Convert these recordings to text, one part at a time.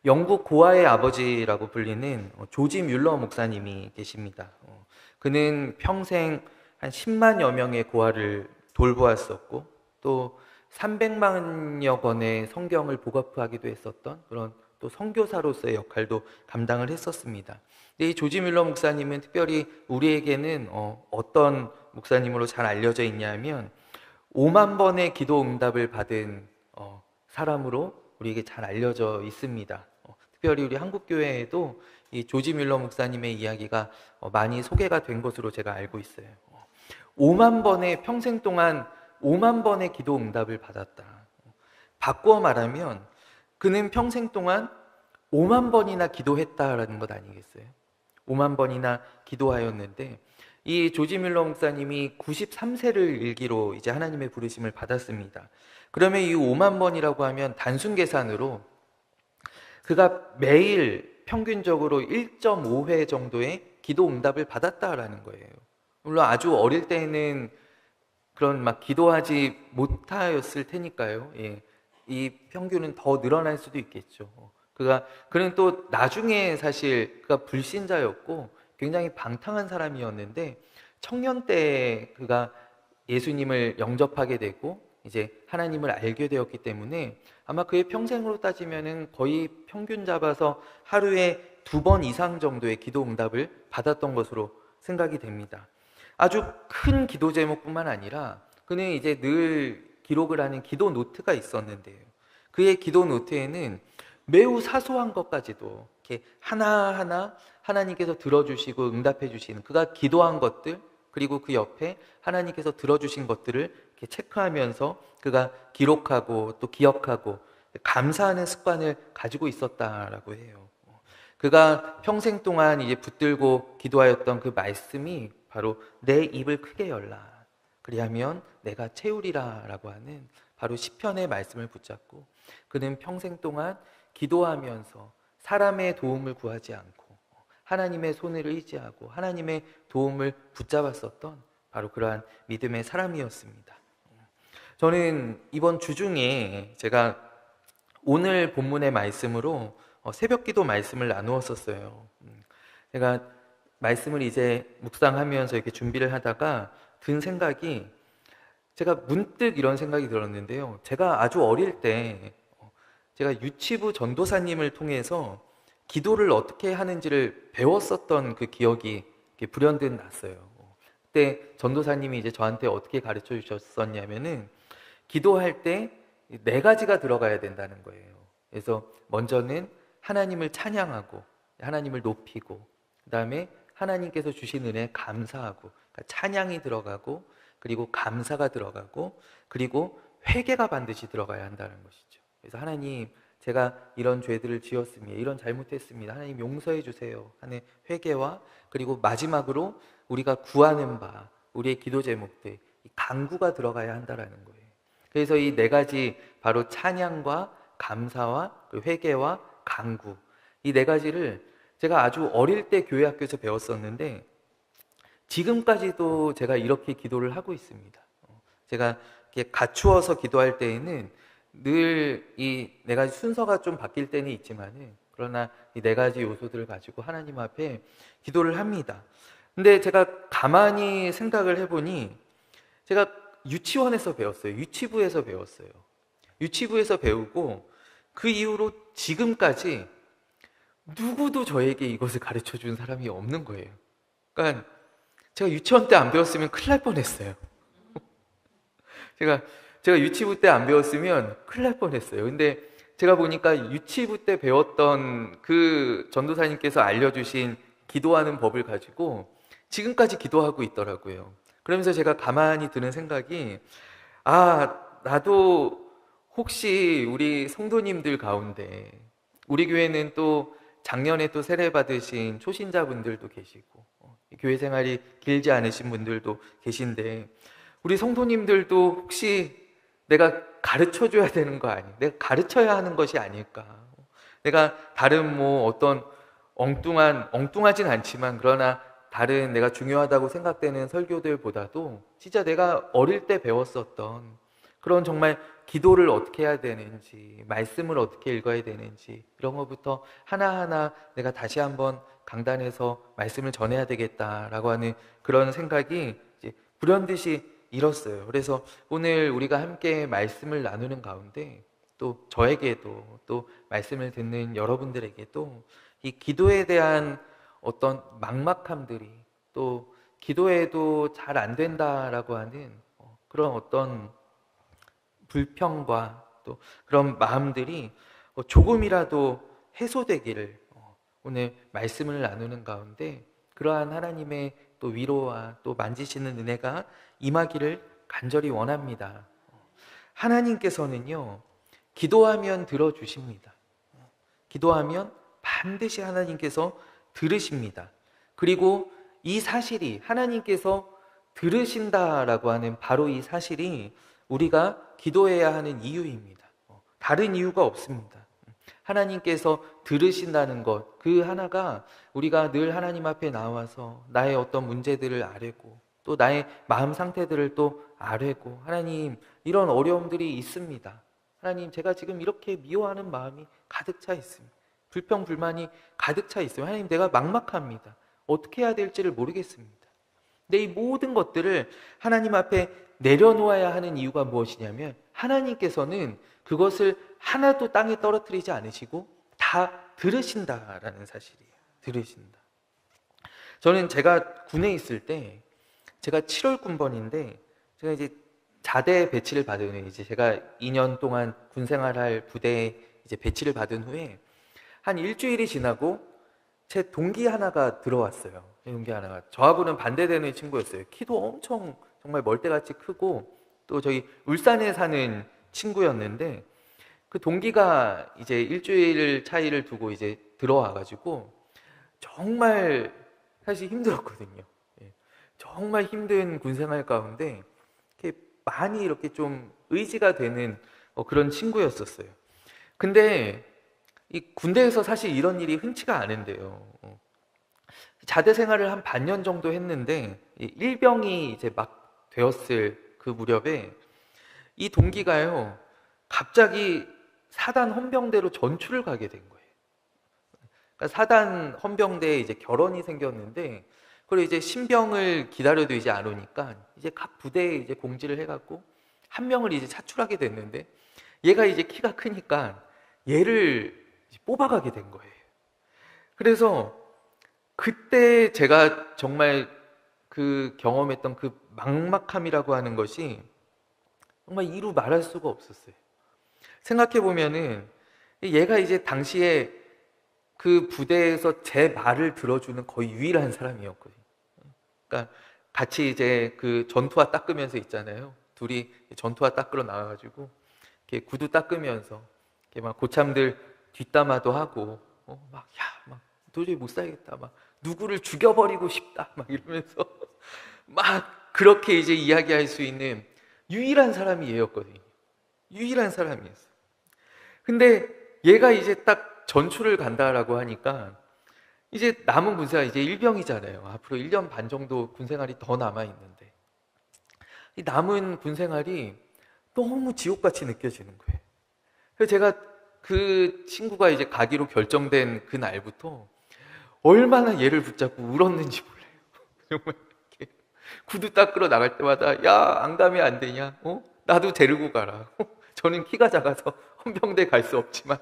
영국 고아의 아버지라고 불리는 조지 뮬러 목사님이 계십니다. 그는 평생 한 10만여 명의 고아를 돌보았었고 또 300만여 권의 성경을 복업하기도 했었던 그런 또 선교사로서의 역할도 감당을 했었습니다. 근데 이 조지 뮬러 목사님은 특별히 우리에게는 어떤 목사님으로 잘 알려져 있냐면 5만 번의 기도 응답을 받은 사람으로 우리에게 잘 알려져 있습니다. 특별히 우리 한국교회에도 이 조지 뮬러 목사님의 이야기가 많이 소개가 된 것으로 제가 알고 있어요. 5만 번의 평생 동안 5만 번의 기도 응답을 받았다. 바꾸어 말하면 그는 평생 동안 5만 번이나 기도했다라는 것 아니겠어요? 5만 번이나 기도하였는데 이 조지 뮬러 목사님이 93세를 일기로 이제 하나님의 부르심을 받았습니다. 그러면 이 5만 번이라고 하면 단순 계산으로 그가 매일 평균적으로 1.5회 정도의 기도 응답을 받았다라는 거예요. 물론 아주 어릴 때는 그런 막 기도하지 못하였을 테니까요. 예. 이 평균은 더 늘어날 수도 있겠죠. 그는 또 나중에 사실 그가 불신자였고 굉장히 방탕한 사람이었는데 청년 때 그가 예수님을 영접하게 되고 이제 하나님을 알게 되었기 때문에 아마 그의 평생으로 따지면은 거의 평균 잡아서 하루에 2번 이상 정도의 기도 응답을 받았던 것으로 생각이 됩니다. 아주 큰 기도 제목뿐만 아니라 그는 이제 늘 기록을 하는 기도 노트가 있었는데요. 그의 기도 노트에는 매우 사소한 것까지도 이렇게 하나하나 하나님께서 들어주시고 응답해 주시는 그가 기도한 것들 그리고 그 옆에 하나님께서 들어주신 것들을 이렇게 체크하면서 그가 기록하고 또 기억하고 감사하는 습관을 가지고 있었다라고 해요. 그가 평생 동안 이제 붙들고 기도하였던 그 말씀이 바로 내 입을 크게 열라 그리하면 내가 채우리라라고 하는 바로 시편의 말씀을 붙잡고 그는 평생 동안 기도하면서 사람의 도움을 구하지 않고 하나님의 손을 의지하고 하나님의 도움을 붙잡았었던 바로 그러한 믿음의 사람이었습니다. 저는 이번 주 중에 제가 오늘 본문의 말씀으로 새벽 기도 말씀을 나누었었어요. 제가 말씀을 이제 묵상하면서 이렇게 준비를 하다가 든 생각이 제가 문득 이런 생각이 들었는데요. 제가 아주 어릴 때 제가 유치부 전도사님을 통해서 기도를 어떻게 하는지를 배웠었던 그 기억이 불현듯 났어요. 그때 전도사님이 이제 저한테 어떻게 가르쳐 주셨었냐면은 기도할 때 4가지가 들어가야 된다는 거예요. 그래서 먼저는 하나님을 찬양하고 하나님을 높이고 그다음에 하나님께서 주신 은혜에 감사하고 그러니까 찬양이 들어가고 그리고 감사가 들어가고 그리고 회개가 반드시 들어가야 한다는 것이죠. 그래서 하나님 제가 이런 죄들을 지었습니다. 이런 잘못했습니다. 하나님 용서해 주세요. 하는 회개와 그리고 마지막으로 우리가 구하는 바 우리의 기도 제목들 간구가 들어가야 한다는 거예요. 그래서 이 4가지 바로 찬양과 감사와 회개와 간구 이 4가지를 제가 아주 어릴 때 교회 학교에서 배웠었는데 지금까지도 제가 이렇게 기도를 하고 있습니다. 제가 이렇게 갖추어서 기도할 때에는 늘 이 4가지 순서가 좀 바뀔 때는 있지만은 그러나 이 4가지 요소들을 가지고 하나님 앞에 기도를 합니다. 근데 제가 가만히 생각을 해보니 제가 유치원에서 배웠어요. 유치부에서 배웠어요. 유치부에서 배우고 그 이후로 지금까지 누구도 저에게 이것을 가르쳐 준 사람이 없는 거예요. 그러니까 제가 유치원 때 안 배웠으면 큰일 날 뻔했어요. 제가 유치부 때 안 배웠으면 큰일 날 뻔했어요. 근데 제가 보니까 유치부 때 배웠던 그 전도사님께서 알려주신 기도하는 법을 가지고 지금까지 기도하고 있더라고요. 그러면서 제가 가만히 드는 생각이 나도 혹시 우리 성도님들 가운데 우리 교회는 또 작년에 또 세례 받으신 초신자분들도 계시고 교회 생활이 길지 않으신 분들도 계신데 우리 성도님들도 혹시 내가 가르쳐줘야 되는 거 아니? 내가 가르쳐야 하는 것이 아닐까? 내가 다른 어떤 엉뚱하진 않지만 그러나 다른 내가 중요하다고 생각되는 설교들보다도 진짜 내가 어릴 때 배웠었던 그런 정말 기도를 어떻게 해야 되는지, 말씀을 어떻게 읽어야 되는지 이런 것부터 하나하나 내가 다시 한번 강단에서 말씀을 전해야 되겠다라고 하는 그런 생각이 이제 불현듯이 일었어요. 그래서 오늘 우리가 함께 말씀을 나누는 가운데 또 저에게도 또 말씀을 듣는 여러분들에게도 이 기도에 대한 어떤 막막함들이 또 기도해도 잘 안 된다라고 하는 그런 어떤 불평과 또 그런 마음들이 조금이라도 해소되기를 오늘 말씀을 나누는 가운데 그러한 하나님의 또 위로와 또 만지시는 은혜가 임하기를 간절히 원합니다. 하나님께서는요, 기도하면 들어주십니다. 기도하면 반드시 하나님께서 들으십니다. 그리고 이 사실이 하나님께서 들으신다라고 하는 바로 이 사실이 우리가 기도해야 하는 이유입니다. 다른 이유가 없습니다. 하나님께서 들으신다는 것, 그 하나가 우리가 늘 하나님 앞에 나와서 나의 어떤 문제들을 아뢰고 또 나의 마음 상태들을 또 아뢰고 하나님 이런 어려움들이 있습니다. 하나님 제가 지금 이렇게 미워하는 마음이 가득 차 있습니다. 불평, 불만이 가득 차 있어요. 하나님 내가 막막합니다. 어떻게 해야 될지를 모르겠습니다. 근데 이 모든 것들을 하나님 앞에 내려놓아야 하는 이유가 무엇이냐면 하나님께서는 그것을 하나도 땅에 떨어뜨리지 않으시고 다 들으신다라는 사실이에요. 들으신다. 저는 제가 군에 있을 때 제가 7월 군번인데 제가 이제 자대 배치를 받은 이제 제가 2년 동안 군 생활할 부대에 이제 배치를 받은 후에 한 일주일이 지나고 제 동기 하나가 들어왔어요. 동기 하나가 저하고는 반대되는 친구였어요. 키도 엄청 정말 멀대같이 크고 또 저희 울산에 사는 친구였는데 그 동기가 이제 일주일 차이를 두고 이제 들어와가지고 정말 사실 힘들었거든요. 정말 힘든 군생활 가운데 이렇게 많이 이렇게 좀 의지가 되는 그런 친구였었어요. 근데 이 군대에서 사실 이런 일이 흔치가 않은데요. 자대 생활을 한 반년 정도 했는데 일병이 이제 막 되었을 그 무렵에 이 동기가요 갑자기 사단 헌병대로 전출을 가게 된 거예요. 그러니까 사단 헌병대에 이제 결혼이 생겼는데 그리고 이제 신병을 기다려도 이제 안 오니까 이제 각 부대에 이제 공지를 해갖고 한 명을 이제 차출하게 됐는데 얘가 이제 키가 크니까 얘를 뽑아가게 된 거예요. 그래서 그때 제가 정말 그 경험했던 그 막막함이라고 하는 것이 정말 이루 말할 수가 없었어요. 생각해 보면은 얘가 이제 당시에 그 부대에서 제 말을 들어주는 거의 유일한 사람이었거든요. 그러니까 같이 이제 그 전투화 닦으면서 있잖아요. 둘이 전투화 닦으러 나와가지고 이렇게 구두 닦으면서 이렇게 막 고참들 뒷담화도 하고 막 도저히 못 살겠다 막 누구를 죽여버리고 싶다 막 이러면서 막 그렇게 이제 이야기할 수 있는 유일한 사람이 얘였거든요. 유일한 사람이었어요. 근데 얘가 이제 딱 전출을 간다라고 하니까 이제 남은 군생활 이제 일병이잖아요. 앞으로 1년 반 정도 군생활이 더 남아있는데 이 남은 군생활이 너무 지옥같이 느껴지는 거예요. 그래서 제가 그 친구가 이제 가기로 결정된 그 날부터 얼마나 얘를 붙잡고 울었는지 몰라요. 정말 이렇게 구두 닦으러 나갈 때마다 야, 안 가면 안 되냐? 나도 데리고 가라. 저는 키가 작아서 헌병대 갈 수 없지만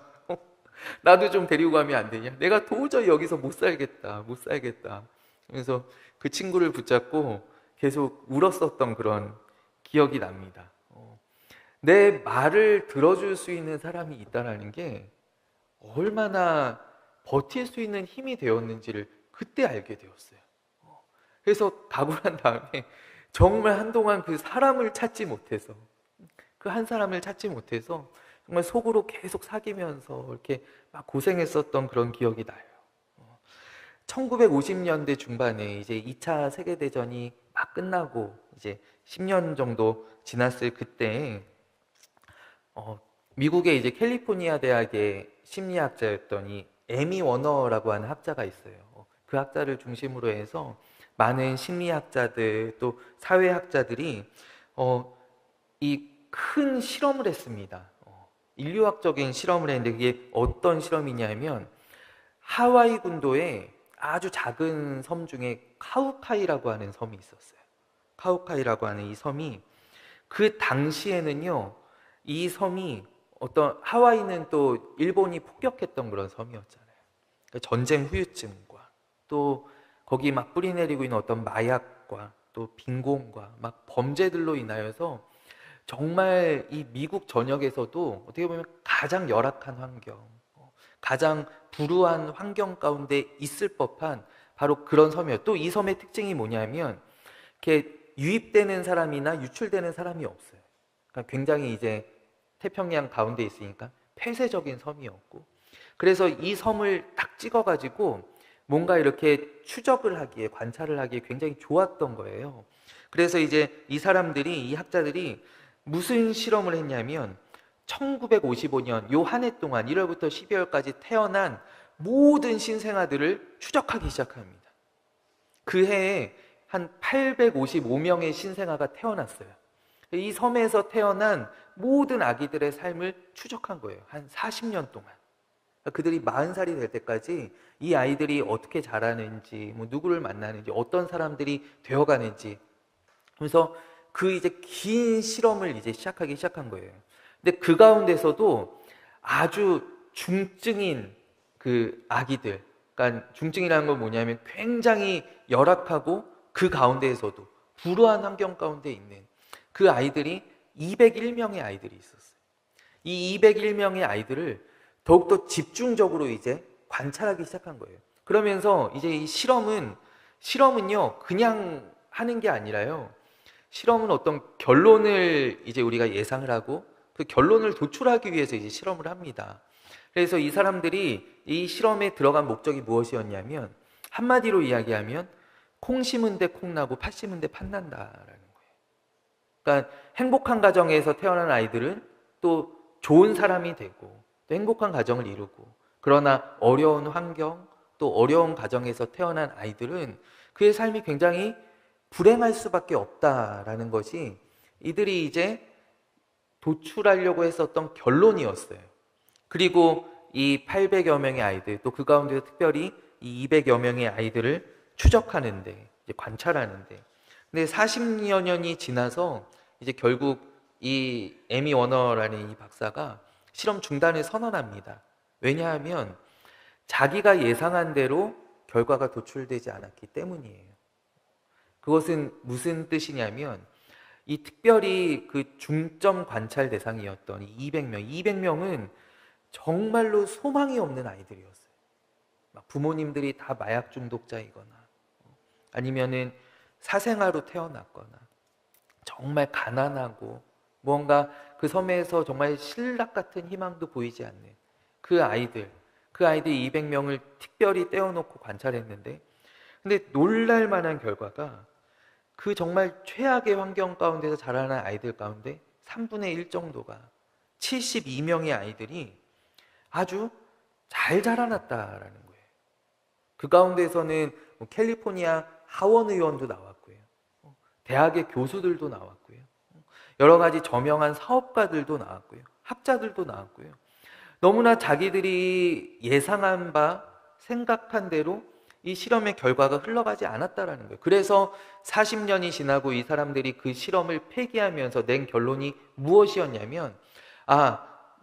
나도 좀 데리고 가면 안 되냐? 내가 도저히 여기서 못 살겠다. 못 살겠다. 그래서 그 친구를 붙잡고 계속 울었었던 그런 기억이 납니다. 내 말을 들어줄 수 있는 사람이 있다는 게 얼마나 버틸 수 있는 힘이 되었는지를 그때 알게 되었어요. 그래서 가고 난 다음에 정말 한동안 그 사람을 찾지 못해서 그 한 사람을 찾지 못해서 정말 속으로 계속 사귀면서 이렇게 막 고생했었던 그런 기억이 나요. 1950년대 중반에 이제 2차 세계대전이 막 끝나고 이제 10년 정도 지났을 그때 미국의 이제 캘리포니아 대학의 심리학자였던 이 에미 워너라고 하는 학자가 있어요. 그 학자를 중심으로 해서 많은 심리학자들 또 사회학자들이 이 큰 실험을 했습니다. 인류학적인 실험을 했는데 그게 어떤 실험이냐면 하와이 군도에 아주 작은 섬 중에 카우카이라고 하는 섬이 있었어요. 카우카이라고 하는 이 섬이 그 당시에는요, 이 섬이 어떤 하와이는 또 일본이 폭격했던 그런 섬이었잖아요. 그러니까 전쟁 후유증과 또 거기 막 뿌리내리고 있는 어떤 마약과 또 빈곤과 막 범죄들로 인하여서 정말 이 미국 전역에서도 어떻게 보면 가장 열악한 환경, 가장 불우한 환경 가운데 있을 법한 바로 그런 섬이에요. 또 이 섬의 특징이 뭐냐면 이렇게 유입되는 사람이나 유출되는 사람이 없어요. 그러니까 굉장히 이제 태평양 가운데 있으니까 폐쇄적인 섬이었고, 그래서 이 섬을 딱 찍어가지고 뭔가 이렇게 추적을 하기에, 관찰을 하기에 굉장히 좋았던 거예요. 그래서 이제 이 사람들이, 이 학자들이 무슨 실험을 했냐면 1955년 요 한 해 동안 1월부터 12월까지 태어난 모든 신생아들을 추적하기 시작합니다. 그 해에 한 855명의 신생아가 태어났어요. 이 섬에서 태어난 모든 아기들의 삶을 추적한 거예요. 한 40년 동안. 그들이 40살이 될 때까지 이 아이들이 어떻게 자라는지, 뭐 누구를 만나는지, 어떤 사람들이 되어가는지. 그래서 그 이제 긴 실험을 이제 시작한 거예요. 근데 그 가운데서도 아주 중증인 그 아기들, 그러니까 중증이라는 건 뭐냐면 굉장히 열악하고 그 가운데에서도 불우한 환경 가운데 있는 그 아이들이 201명의 아이들이 있었어요. 이 201명의 아이들을 더욱더 집중적으로 이제 관찰하기 시작한 거예요. 그러면서 이제 이 실험은요, 그냥 하는 게 아니라요. 실험은 어떤 결론을 이제 우리가 예상을 하고 그 결론을 도출하기 위해서 이제 실험을 합니다. 그래서 이 사람들이 이 실험에 들어간 목적이 무엇이었냐면 한마디로 이야기하면 콩 심은 데 콩 나고 팥 심은 데 팥 난다라는 거예요. 그러니까 행복한 가정에서 태어난 아이들은 또 좋은 사람이 되고 또 행복한 가정을 이루고, 그러나 어려운 환경 또 어려운 가정에서 태어난 아이들은 그의 삶이 굉장히 불행할 수밖에 없다라는 것이 이들이 이제 도출하려고 했었던 결론이었어요. 그리고 이 800여 명의 아이들, 또 그 가운데서 특별히 이 200여 명의 아이들을 추적하는데, 이제 관찰하는데, 근데 40여 년이 지나서 이제 결국 이 에미 워너라는 이 박사가 실험 중단을 선언합니다. 왜냐하면 자기가 예상한 대로 결과가 도출되지 않았기 때문이에요. 그것은 무슨 뜻이냐면 이 특별히 그 중점 관찰 대상이었던 이 200명은 정말로 소망이 없는 아이들이었어요. 막 부모님들이 다 마약 중독자이거나 아니면은 사생아로 태어났거나 정말 가난하고 무언가 그 섬에서 정말 신락 같은 희망도 보이지 않는 그 아이들 200명을 특별히 떼어놓고 관찰했는데, 근데 놀랄 만한 결과가 그 정말 최악의 환경 가운데서 자라는 아이들 가운데 3분의 1 정도가 72명의 아이들이 아주 잘 자라났다라는 거예요. 그 가운데서는 뭐 캘리포니아 하원 의원도 나왔고요. 대학의 교수들도 나왔고요. 여러 가지 저명한 사업가들도 나왔고요. 학자들도 나왔고요. 너무나 자기들이 예상한 바, 생각한 대로 이 실험의 결과가 흘러가지 않았다라는 거예요. 그래서 40년이 지나고 이 사람들이 그 실험을 폐기하면서 낸 결론이 무엇이었냐면,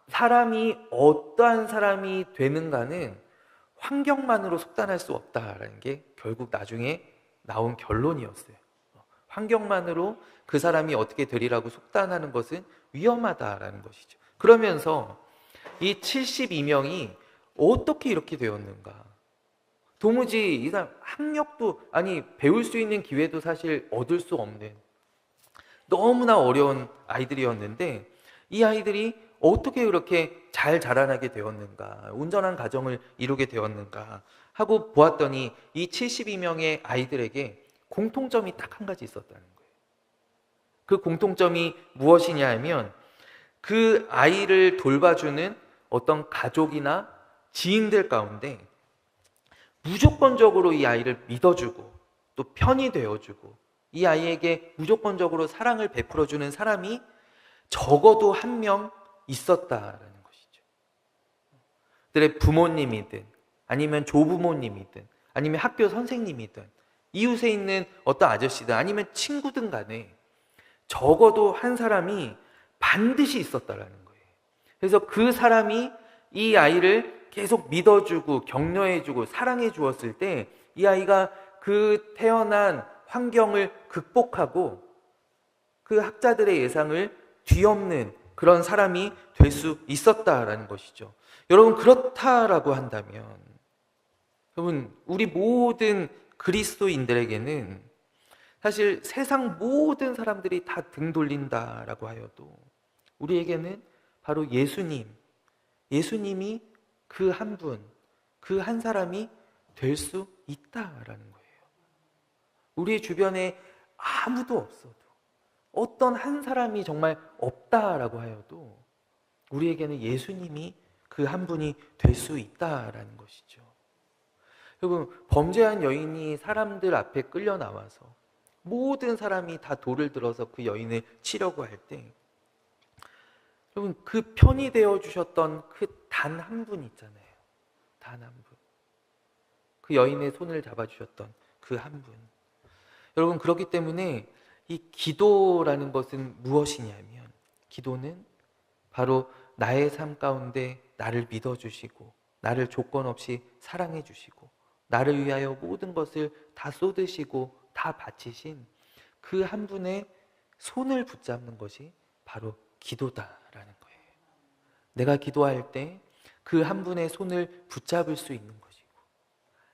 사람이 어떠한 사람이 되는가는 환경만으로 속단할 수 없다라는 게 결국 나중에 나온 결론이었어요. 환경만으로 그 사람이 어떻게 되리라고 속단하는 것은 위험하다라는 것이죠. 그러면서 이 72명이 어떻게 이렇게 되었는가? 도무지 이 사람 학력도, 아니 배울 수 있는 기회도 사실 얻을 수 없는 너무나 어려운 아이들이었는데, 이 아이들이 어떻게 그렇게 잘 자라나게 되었는가, 온전한 가정을 이루게 되었는가 하고 보았더니 이 72명의 아이들에게 공통점이 딱 한 가지 있었다는 거예요. 그 공통점이 무엇이냐 하면 그 아이를 돌봐주는 어떤 가족이나 지인들 가운데 무조건적으로 이 아이를 믿어주고 또 편이 되어주고 이 아이에게 무조건적으로 사랑을 베풀어주는 사람이 적어도 한 명 있었다라는 것이죠. 그들의 부모님이든 아니면 조부모님이든 아니면 학교 선생님이든 이웃에 있는 어떤 아저씨든 아니면 친구든 간에 적어도 한 사람이 반드시 있었다라는 거예요. 그래서 그 사람이 이 아이를 계속 믿어주고 격려해주고 사랑해 주었을 때 이 아이가 그 태어난 환경을 극복하고 그 학자들의 예상을 뒤엎는 그런 사람이 될 수 있었다라는 것이죠. 여러분, 그렇다라고 한다면 여러분, 우리 모든 그리스도인들에게는 사실 세상 모든 사람들이 다 등 돌린다라고 하여도 우리에게는 바로 예수님이 그 한 분, 그 한 사람이 될 수 있다라는 거예요. 우리 주변에 아무도 없어도 어떤 한 사람이 정말 없다라고 하여도 우리에게는 예수님이 그 한 분이 될 수 있다라는 것이죠. 여러분, 범죄한 여인이 사람들 앞에 끌려 나와서 모든 사람이 다 돌을 들어서 그 여인을 치려고 할 때 여러분, 그 편이 되어 주셨던 그 단 한 분 있잖아요. 단 한 분. 그 여인의 손을 잡아주셨던 그 한 분. 여러분, 그렇기 때문에 이 기도라는 것은 무엇이냐면 기도는 바로 나의 삶 가운데 나를 믿어주시고 나를 조건 없이 사랑해 주시고 나를 위하여 모든 것을 다 쏟으시고 다 바치신 그 한 분의 손을 붙잡는 것이 바로 기도다라는 거예요. 내가 기도할 때 그 한 분의 손을 붙잡을 수 있는 것이고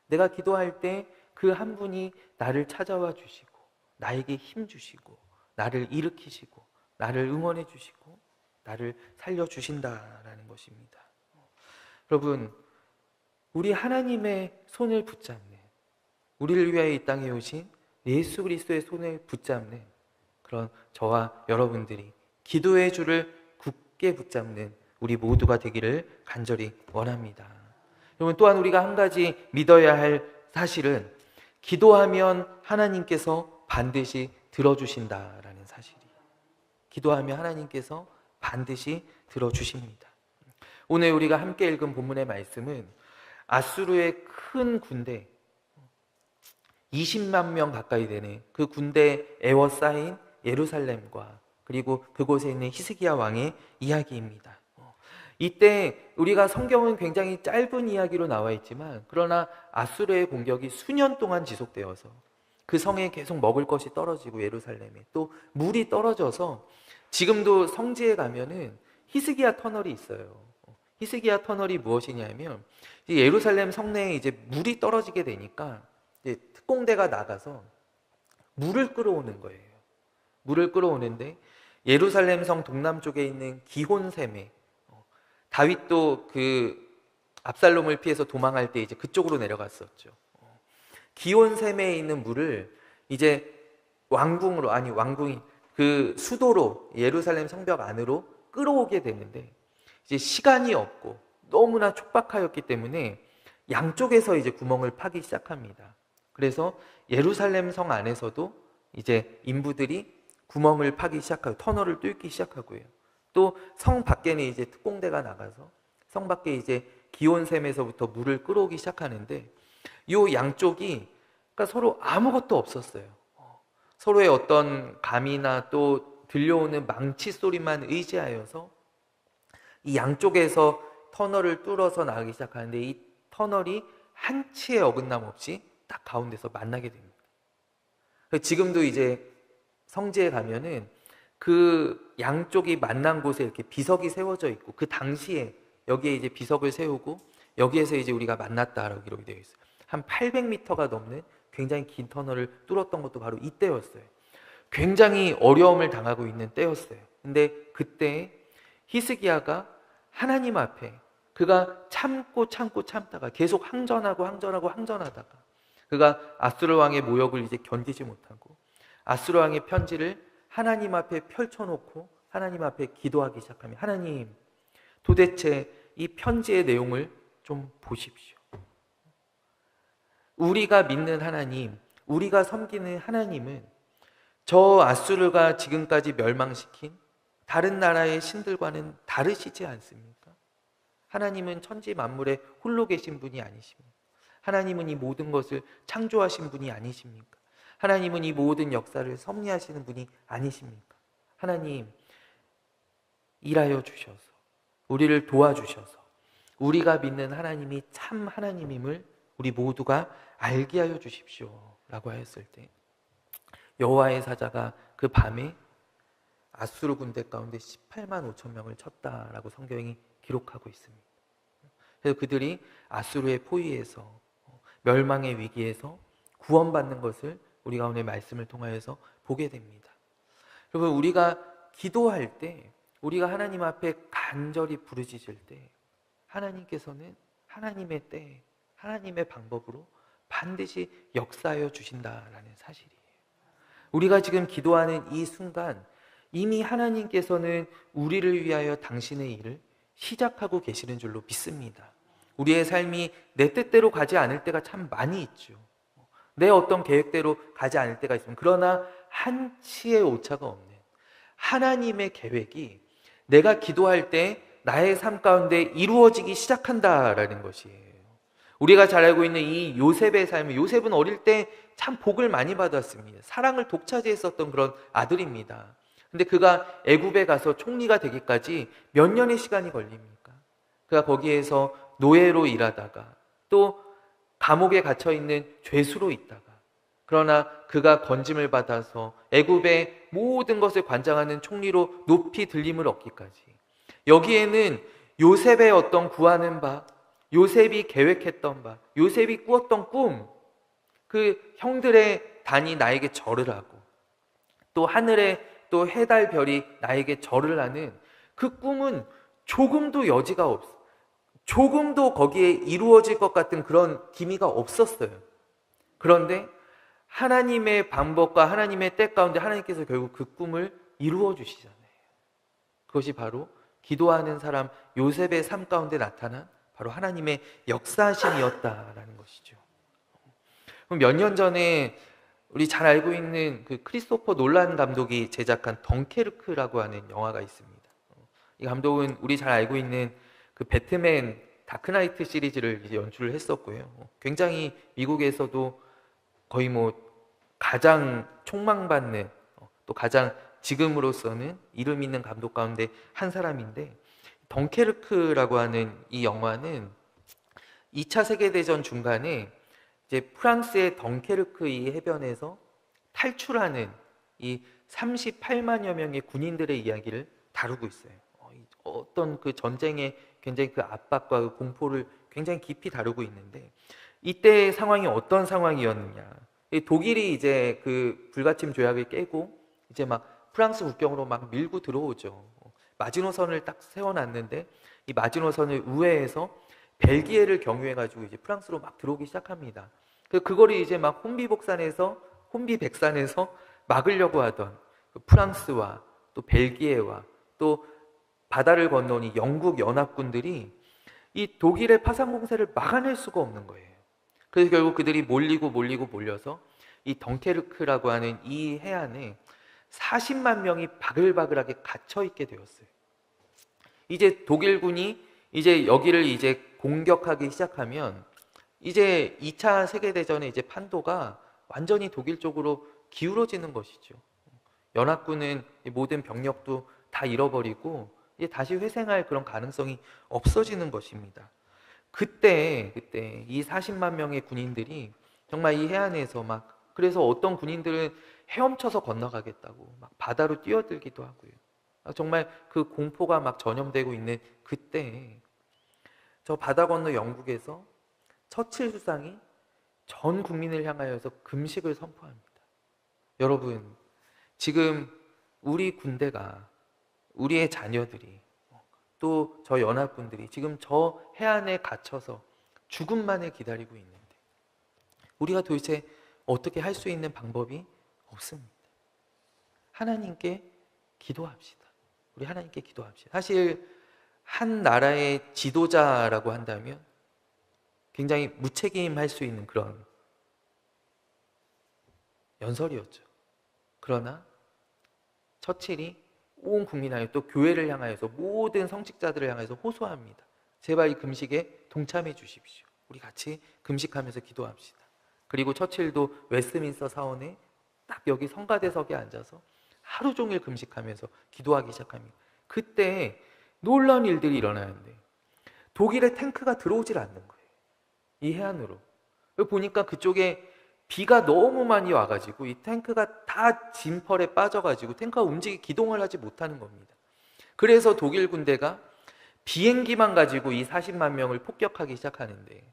내가 기도할 때 그 한 분이 나를 찾아와 주시고 나에게 힘 주시고 나를 일으키시고 나를 응원해 주시고 나를 살려주신다라는 것입니다. 여러분, 우리 하나님의 손을 붙잡는, 우리를 위하여 이 땅에 오신 예수 그리스도의 손을 붙잡는 그런 저와 여러분들이 기도의 줄을 굳게 붙잡는 우리 모두가 되기를 간절히 원합니다. 여러분, 또한 우리가 한 가지 믿어야 할 사실은 기도하면 하나님께서 반드시 들어주신다라는 사실이, 기도하면 하나님께서 반드시 들어주십니다. 오늘 우리가 함께 읽은 본문의 말씀은 아수르의 큰 군대 20만 명 가까이 되는 그 군대에 에워싸인 예루살렘과 그리고 그곳에 있는 히스기야 왕의 이야기입니다. 이때 우리가 성경은 굉장히 짧은 이야기로 나와 있지만 그러나 아수르의 공격이 수년 동안 지속되어서 그 성에 계속 먹을 것이 떨어지고 예루살렘에 또 물이 떨어져서 지금도 성지에 가면은 히스기야 터널이 있어요. 히스기야 터널이 무엇이냐면 예루살렘 성내에 이제 물이 떨어지게 되니까 이제 특공대가 나가서 물을 끌어오는 거예요. 물을 끌어오는데 예루살렘 성 동남쪽에 있는 기혼샘에 다윗도 그 압살롬을 피해서 도망할 때 이제 그쪽으로 내려갔었죠. 기혼샘에 있는 물을 이제 왕궁으로, 아니 왕궁이 그 수도로 예루살렘 성벽 안으로 끌어오게 되는데 이제 시간이 없고 너무나 촉박하였기 때문에 양쪽에서 이제 구멍을 파기 시작합니다. 그래서 예루살렘 성 안에서도 이제 인부들이 구멍을 파기 시작하고 터널을 뚫기 시작하고요. 또 성 밖에는 이제 특공대가 나가서 성 밖에 이제 기온샘에서부터 물을 끌어오기 시작하는데 이 양쪽이 그러니까 서로 아무것도 없었어요. 서로의 어떤 감이나 또 들려오는 망치 소리만 의지하여서 이 양쪽에서 터널을 뚫어서 나가기 시작하는데 이 터널이 한치의 어긋남 없이 딱 가운데서 만나게 됩니다. 지금도 이제 성지에 가면은 그 양쪽이 만난 곳에 이렇게 비석이 세워져 있고 그 당시에 여기에 이제 비석을 세우고 여기에서 이제 우리가 만났다라고 기록이 되어 있어요. 한 800m가 넘는 굉장히 긴 터널을 뚫었던 것도 바로 이때였어요. 굉장히 어려움을 당하고 있는 때였어요. 근데 그때 히스기야가 하나님 앞에 그가 참다가 계속 항전하다가 그가 아수르 왕의 모욕을 이제 견디지 못하고 아수르 왕의 편지를 하나님 앞에 펼쳐놓고 하나님 앞에 기도하기 시작하면 하나님, 도대체 이 편지의 내용을 좀 보십시오. 우리가 믿는 하나님, 우리가 섬기는 하나님은 저 아수르가 지금까지 멸망시킨 다른 나라의 신들과는 다르시지 않습니까? 하나님은 천지 만물에 홀로 계신 분이 아니십니까? 하나님은 이 모든 것을 창조하신 분이 아니십니까? 하나님은 이 모든 역사를 섭리하시는 분이 아니십니까? 하나님, 일하여 주셔서, 우리를 도와주셔서, 우리가 믿는 하나님이 참 하나님임을 우리 모두가 알게 하여 주십시오 라고 하였을 때, 여호와의 사자가 그 밤에 아수르 군대 가운데 18만 5천 명을 쳤다라고 성경이 기록하고 있습니다. 그래서 그들이 아수르의 포위에서, 멸망의 위기에서 구원받는 것을 우리가 오늘 말씀을 통하여서 보게 됩니다. 여러분, 우리가 기도할 때, 우리가 하나님 앞에 간절히 부르짖을 때 하나님께서는 하나님의 때, 하나님의 방법으로 반드시 역사하여 주신다라는 사실이에요. 우리가 지금 기도하는 이 순간 이미 하나님께서는 우리를 위하여 당신의 일을 시작하고 계시는 줄로 믿습니다. 우리의 삶이 내 뜻대로 가지 않을 때가 참 많이 있죠. 내 어떤 계획대로 가지 않을 때가 있습니다. 그러나 한치의 오차가 없는 하나님의 계획이 내가 기도할 때 나의 삶 가운데 이루어지기 시작한다라는 것이에요. 우리가 잘 알고 있는 이 요셉의 삶, 요셉은 어릴 때 참 복을 많이 받았습니다. 사랑을 독차지했었던 그런 아들입니다. 근데 그가 애굽에 가서 총리가 되기까지 몇 년의 시간이 걸립니까? 그가 거기에서 노예로 일하다가 또 감옥에 갇혀 있는 죄수로 있다가, 그러나 그가 건짐을 받아서 애굽의 모든 것을 관장하는 총리로 높이 들림을 얻기까지, 여기에는 요셉의 어떤 구하는 바, 요셉이 계획했던 바, 요셉이 꾸었던 꿈, 그 형들의 단이 나에게 절을 하고 또 하늘에 또 해달 별이 나에게 절을 하는 그 꿈은 조금도 여지가 없어, 조금도 거기에 이루어질 것 같은 그런 기미가 없었어요. 그런데 하나님의 방법과 하나님의 때 가운데 하나님께서 결국 그 꿈을 이루어 주시잖아요. 그것이 바로 기도하는 사람 요셉의 삶 가운데 나타난 바로 하나님의 역사심이었다라는 것이죠. 몇 년 전에 우리 잘 알고 있는 그 크리스토퍼 놀란 감독이 제작한 덩케르크라고 하는 영화가 있습니다. 이 감독은 우리 잘 알고 있는 그 배트맨 다크나이트 시리즈를 이제 연출을 했었고요. 굉장히 미국에서도 거의 뭐 가장 촉망받는, 또 가장 지금으로서는 이름 있는 감독 가운데 한 사람인데, 덩케르크라고 하는 이 영화는 2차 세계대전 중간에 이제 프랑스의 덩케르크 이 해변에서 탈출하는 이 38만여 명의 군인들의 이야기를 다루고 있어요. 어떤 그 전쟁의 굉장히 그 압박과 그 공포를 굉장히 깊이 다루고 있는데, 이때의 상황이 어떤 상황이었느냐. 독일이 이제 그 불가침 조약을 깨고 이제 막 프랑스 국경으로 막 밀고 들어오죠. 마지노선을 딱 세워놨는데 이 마지노선을 우회해서 벨기에를 경유해가지고 이제 프랑스로 막 들어오기 시작합니다. 그거를 이제 막 혼비백산에서 막으려고 하던 그 프랑스와 또 벨기에와 또 바다를 건너온 이 영국 연합군들이 이 독일의 파상 공세를 막아낼 수가 없는 거예요. 그래서 결국 그들이 몰려서 이 덩케르크라고 하는 이 해안에 40만 명이 바글바글하게 갇혀 있게 되었어요. 이제 독일군이 이제 여기를 이제 공격하기 시작하면 이제 2차 세계대전의 이제 판도가 완전히 독일 쪽으로 기울어지는 것이죠. 연합군은 모든 병력도 다 잃어버리고 이제 다시 회생할 그런 가능성이 없어지는 것입니다. 그때 이 40만 명의 군인들이 정말 이 해안에서 막, 그래서 어떤 군인들은 헤엄쳐서 건너가겠다고 막 바다로 뛰어들기도 하고요. 정말 그 공포가 막 전염되고 있는 그때 저 바다 건너 영국에서 처칠 수상이 전 국민을 향하여서 금식을 선포합니다. 여러분, 지금 우리 군대가, 우리의 자녀들이, 또 저 연합군들이 지금 저 해안에 갇혀서 죽음만을 기다리고 있는데 우리가 도대체 어떻게 할 수 있는 방법이 없습니다. 하나님께 기도합시다. 우리 하나님께 기도합시다. 사실 한 나라의 지도자라고 한다면 굉장히 무책임할 수 있는 그런 연설이었죠. 그러나 처칠이 온 국민하여 또 교회를 향하여서 모든 성직자들을 향해서 호소합니다. 제발 이 금식에 동참해 주십시오. 우리 같이 금식하면서 기도합시다. 그리고 처칠도 웨스트민스터 사원에 딱 여기 성가대석에 앉아서 하루 종일 금식하면서 기도하기 시작합니다. 그때 놀라운 일들이 일어나는데 독일의 탱크가 들어오질 않는 거예요. 이 해안으로. 보니까 그쪽에 비가 너무 많이 와가지고 이 탱크가 다 진펄에 빠져가지고 탱크가 기동을 하지 못하는 겁니다. 그래서 독일 군대가 비행기만 가지고 이 40만 명을 폭격하기 시작하는데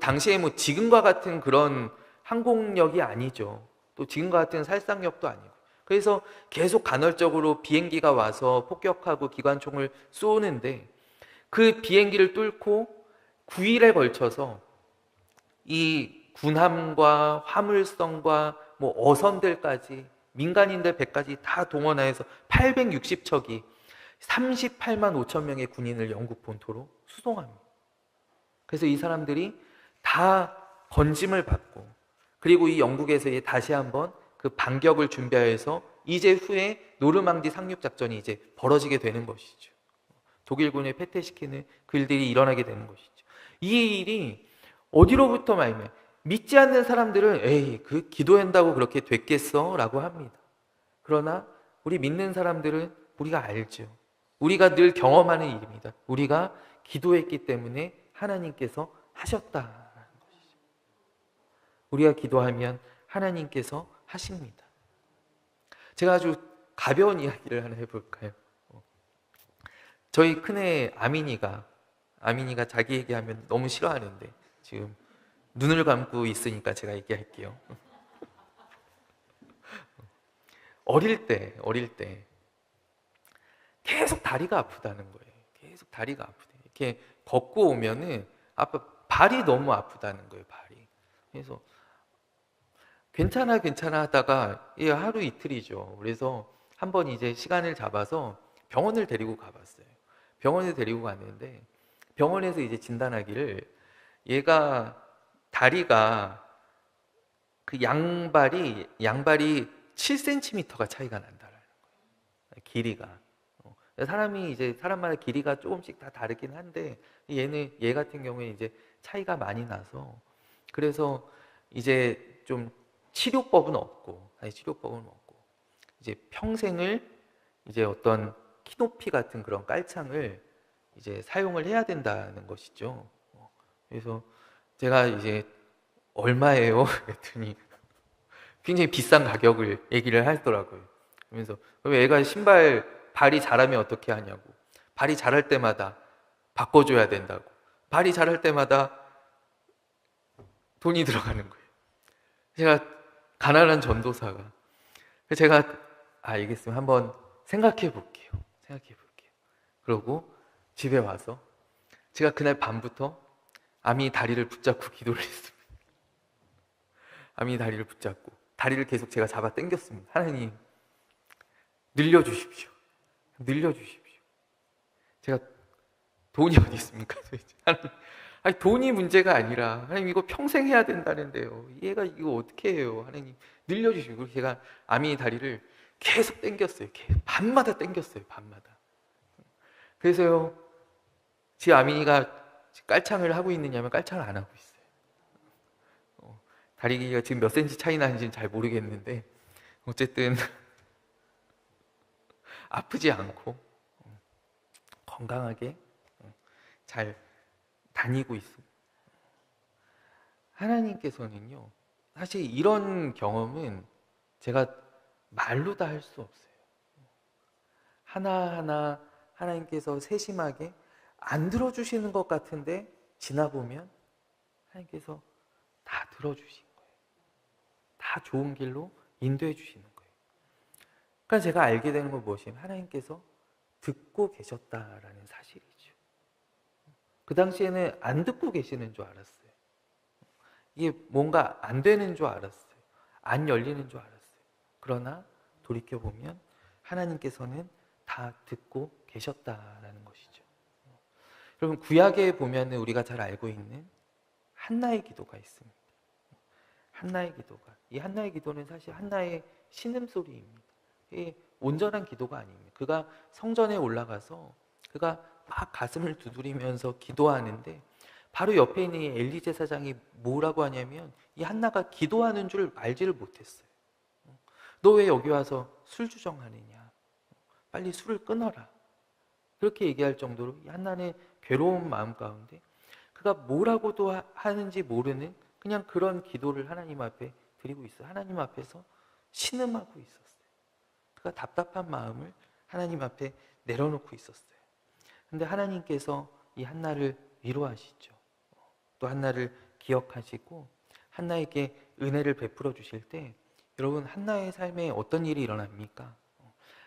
당시에 지금과 같은 그런 항공력이 아니죠. 또 지금과 같은 살상력도 아니고. 그래서 계속 간헐적으로 비행기가 와서 폭격하고 기관총을 쏘는데 그 비행기를 뚫고 9일에 걸쳐서 이 군함과 화물선과 어선들까지 민간인들 100까지 다 동원해서 860척이 38만 5천 명의 군인을 영국 본토로 수송합니다. 그래서 이 사람들이 다 건짐을 받고 그리고 이 영국에서 다시 한번 그 반격을 준비해서 이제 후에 노르망디 상륙작전이 이제 벌어지게 되는 것이죠. 독일군을 패퇴시키는 그 일들이 일어나게 되는 것이죠. 이 일이 어디로부터 말이면 믿지 않는 사람들은 에이 그 기도한다고 그렇게 됐겠어? 라고 합니다. 그러나 우리 믿는 사람들은 우리가 알죠. 우리가 늘 경험하는 일입니다. 우리가 기도했기 때문에 하나님께서 하셨다라는 것이죠. 우리가 기도하면 하나님께서 하십니다. 제가 아주 가벼운 이야기를 하나 해볼까요? 저희 큰애 아민이가 자기 얘기하면 너무 싫어하는데 지금 눈을 감고 있으니까 제가 얘기할게요. 어릴 때 계속 다리가 아프다는 거예요. 계속 다리가 아프대. 이렇게 걷고 오면은 발이 너무 아프다는 거예요. 발이. 그래서 괜찮아 하다가 하루 이틀이죠. 그래서 한번 이제 시간을 잡아서 병원을 데리고 가봤어요. 병원에 데리고 갔는데 병원에서 이제 진단하기를 얘가 다리가 그 양발이 7cm가 차이가 난다라는 거예요. 길이가. 사람이 이제 사람마다 길이가 조금씩 다 다르긴 한데 얘 같은 경우에 이제 차이가 많이 나서 그래서 이제 좀 치료법은 없고 이제 평생을 이제 어떤 키높이 같은 그런 깔창을 이제 사용을 해야 된다는 것이죠. 그래서 제가 이제 얼마예요? 그랬더니 굉장히 비싼 가격을 얘기를 하더라고요. 그러면서 애가 발이 자라면 어떻게 하냐고. 발이 자랄 때마다 바꿔줘야 된다고. 발이 자랄 때마다 돈이 들어가는 거예요. 제가 가난한 전도사가 제가 알겠으면 한번 생각해 볼게요. 그러고 집에 와서 제가 그날 밤부터 아미 다리를 붙잡고 기도를 했습니다. 아미 다리를 붙잡고 다리를 계속 제가 잡아 당겼습니다. 하나님 늘려주십시오. 제가 돈이 어디 있습니까? 아니 돈이 문제가 아니라 하나님 이거 평생 해야 된다는데요. 얘가 이거 어떻게 해요? 하나님 늘려주시고 제가 아미 다리를 계속 당겼어요. 밤마다 당겼어요. 밤마다. 그래서요. 지 아미가 깔창을 하고 있느냐면 깔창을 안 하고 있어요. 다리 길이가 지금 몇 센치 차이 나는지는 잘 모르겠는데 어쨌든 아프지 않고 건강하게 잘 다니고 있습니다. 하나님께서는요, 사실 이런 경험은 제가 말로 다 할 수 없어요. 하나하나 하나님께서 세심하게 안 들어주시는 것 같은데 지나보면 하나님께서 다 들어주신 거예요. 다 좋은 길로 인도해 주시는 거예요. 그러니까 제가 알게 되는 건 무엇이냐면 하나님께서 듣고 계셨다라는 사실이죠. 그 당시에는 안 듣고 계시는 줄 알았어요. 이게 뭔가 안 되는 줄 알았어요. 안 열리는 줄 알았어요. 그러나 돌이켜보면 하나님께서는 다 듣고 계셨다라는 것이죠. 여러분 구약에 보면 우리가 잘 알고 있는 한나의 기도가 있습니다. 한나의 기도가 이 한나의 기도는 사실 한나의 신음소리입니다. 이게 온전한 기도가 아닙니다. 그가 성전에 올라가서 그가 막 가슴을 두드리면서 기도하는데 바로 옆에 있는 이 엘리 제사장이 뭐라고 하냐면 이 한나가 기도하는 줄 알지를 못했어요. 너 왜 여기 와서 술 주정하느냐? 빨리 술을 끊어라. 그렇게 얘기할 정도로 이 한나는 괴로운 마음 가운데 그가 뭐라고도 하는지 모르는 그냥 그런 기도를 하나님 앞에 드리고 있어요. 하나님 앞에서 신음하고 있었어요. 그가 답답한 마음을 하나님 앞에 내려놓고 있었어요. 근데 하나님께서 이 한나를 위로하시죠. 또 한나를 기억하시고 한나에게 은혜를 베풀어 주실 때 여러분 한나의 삶에 어떤 일이 일어납니까?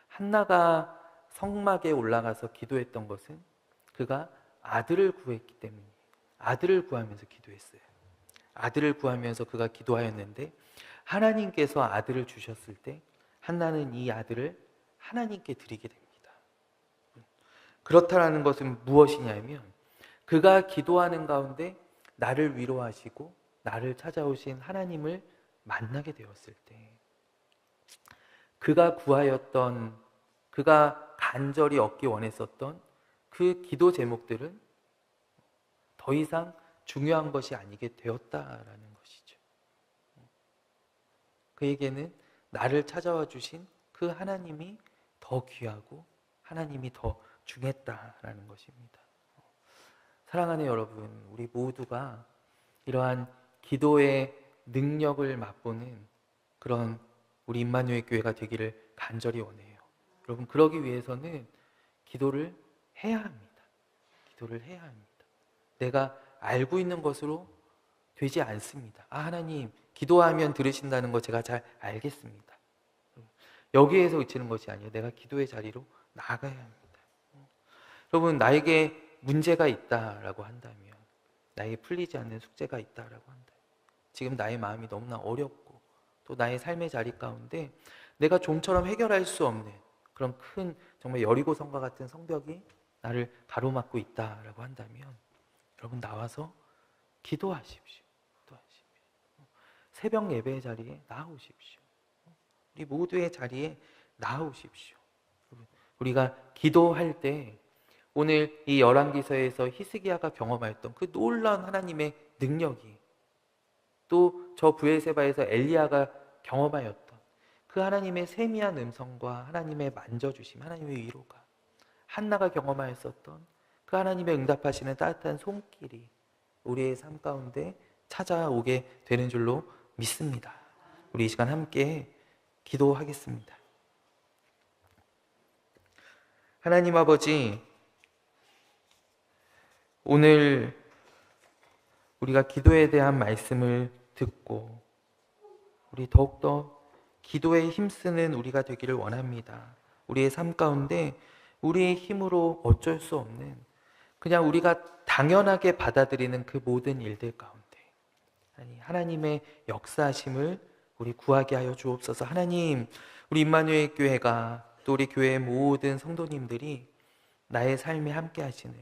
한나가 성막에 올라가서 기도했던 것은 그가 아들을 구했기 때문에 아들을 구하면서 기도했어요. 아들을 구하면서 그가 기도하였는데 하나님께서 아들을 주셨을 때 한나는 이 아들을 하나님께 드리게 됩니다. 그렇다라는 것은 무엇이냐면 그가 기도하는 가운데 나를 위로하시고 나를 찾아오신 하나님을 만나게 되었을 때 그가 구하였던 그가 간절히 얻기 원했었던 그 기도 제목들은 더 이상 중요한 것이 아니게 되었다라는 것이죠. 그에게는 나를 찾아와 주신 그 하나님이 더 귀하고 하나님이 더 중요했다라는 것입니다. 사랑하는 여러분, 우리 모두가 이러한 기도의 능력을 맛보는 그런 우리 임마누엘 교회가 되기를 간절히 원해요. 여러분, 그러기 위해서는 기도를 해야 합니다. 기도를 해야 합니다. 내가 알고 있는 것으로 되지 않습니다. 하나님, 기도하면 들으신다는 거 제가 잘 알겠습니다. 여기에서 그치는 것이 아니에요. 내가 기도의 자리로 나아가야 합니다. 여러분, 나에게 문제가 있다라고 한다면, 나에게 풀리지 않는 숙제가 있다라고 한다면, 지금 나의 마음이 너무나 어렵고 또 나의 삶의 자리 가운데 내가 좀처럼 해결할 수 없는 그런 큰 정말 여리고성과 같은 성벽이 나를 가로막고 있다라고 한다면 여러분 나와서 기도하십시오. 기도하십시오. 새벽 예배의 자리에 나아오십시오. 우리 모두의 자리에 나아오십시오. 우리가 기도할 때 오늘 이 열왕기서에서 히스기야가 경험하였던 그 놀라운 하나님의 능력이 또 저 브엘세바에서 엘리야가 경험하였던 그 하나님의 세미한 음성과 하나님의 만져주심, 하나님의 위로가 한나가 경험하였었던 그 하나님의 응답하시는 따뜻한 손길이 우리의 삶 가운데 찾아오게 되는 줄로 믿습니다. 우리 이 시간 함께 기도하겠습니다. 하나님 아버지, 오늘 우리가 기도에 대한 말씀을 듣고 우리 더욱더 기도에 힘쓰는 우리가 되기를 원합니다. 우리의 삶 가운데 우리의 힘으로 어쩔 수 없는 그냥 우리가 당연하게 받아들이는 그 모든 일들 가운데 하나님의 역사하심을 우리 구하게 하여 주옵소서. 하나님, 우리 임마누엘 교회가 또 우리 교회의 모든 성도님들이 나의 삶에 함께 하시는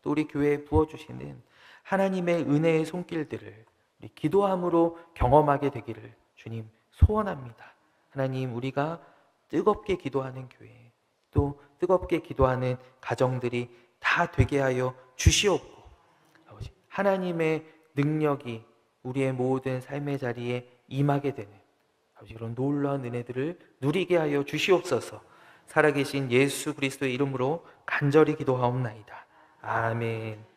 또 우리 교회에 부어주시는 하나님의 은혜의 손길들을 우리 기도함으로 경험하게 되기를 주님 소원합니다. 하나님, 우리가 뜨겁게 기도하는 교회 또 뜨겁게 기도하는 가정들이 다 되게 하여 주시옵고 아버지, 하나님의 능력이 우리의 모든 삶의 자리에 임하게 되는 아버지, 그런 놀라운 은혜들을 누리게 하여 주시옵소서. 살아계신 예수 그리스도의 이름으로 간절히 기도하옵나이다. 아멘.